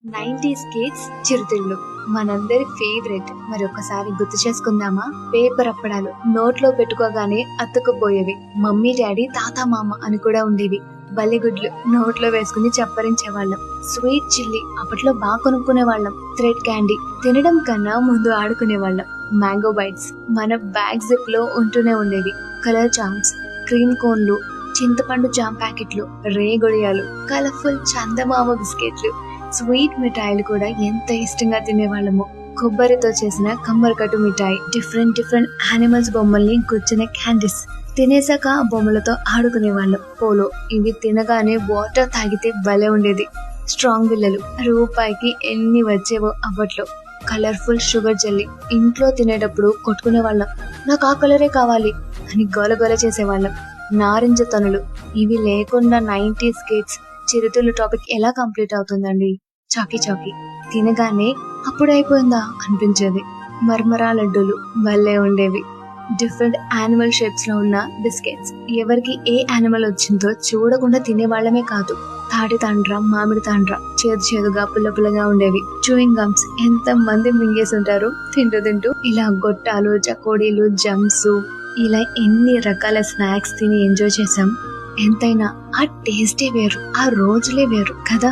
90s kids చిరుతిళ్ళు మనందరి favourite. మరి ఒక్కసారి గుర్తు చేసుకుందామా? పేపర్ అప్పడాలు నోట్లో పెట్టుకోగానే అతుక్కుపోయేవి. మమ్మీ డాడీ తాత మామ అని కూడా ఉండేవి. బల్లిగుడ్లు నోట్లో వేసుకుని చప్పరించేవాళ్ళం. స్వీట్ చిల్లీ అప్పట్లో బాగా కొనుక్కునే వాళ్ళం. థ్రెడ్ క్యాండీ తినడం కన్నా ముందు ఆడుకునే వాళ్ళం. మ్యాంగో బైట్స్ మన బ్యాగ్ జిప్ లో ఉంటూనే ఉండేవి. కలర్ చాంప్స్, క్రీమ్ కోన్లు, చింతపండు జామ్ ప్యాకెట్లు, రేగొడియాలు, కలర్ఫుల్ చందమామ బిస్కెట్లు, స్వీట్ మిఠాయిలు కూడా ఎంత ఇష్టంగా తినేవాళ్ళము. కొబ్బరితో చేసిన కమ్మరికట్టు మిఠాయి, డిఫరెంట్ యానిమల్స్ బొమ్మల్ని గుచ్చిన క్యాండీస్, తినేసాక ఆ బొమ్మలతో ఆడుకునే వాళ్ళం. పోలో ఇవి తినగానే వాటర్ తాగితే భలే ఉండేది. స్ట్రాంగ్ బిల్లలు రూపాయికి ఎన్ని వచ్చేవో అప్పట్లో. కలర్ఫుల్ షుగర్ జెల్లీ ఇంట్లో తినేటప్పుడు కొట్టుకునే వాళ్ళం. నాకు ఆ కలరే కావాలి అని గోలగోల చేసేవాళ్ళం. నారింజ తనులు ఇవి లేకుండా 90s కిడ్స్ చిరుతిళ్ళు టాపిక్ ఎలా కంప్లీట్ అవుతుందండి? చాకీ తినగానే అప్పుడైపోయిందా అనిపించేది. మర్మరా లడ్డూలు భలే ఉండేవి. డిఫరెంట్ యానిమల్ షేప్స్ లో ఉన్న బిస్కెట్స్ ఎవరికి ఏ యానిమల్ వచ్చిందో చూడకుండా తినేవాళ్లమే కాదు. తాటి తాండ్ర, మామిడి తాండ్ర చేదుగా పుల్లగా ఉండేవి. చూయింగ్ గమ్స్ ఎంత మంది మింగేసి ఉంటారు తింటూ. ఇలా గొట్టాలు, చకోడీలు, జమ్స్, ఇలా ఎన్ని రకాల స్నాక్స్ తిని ఎంజాయ్ చేసాం. ఎంతైనా ఆ టేస్టే వేరు, ఆ రోజులే వేరు కదా.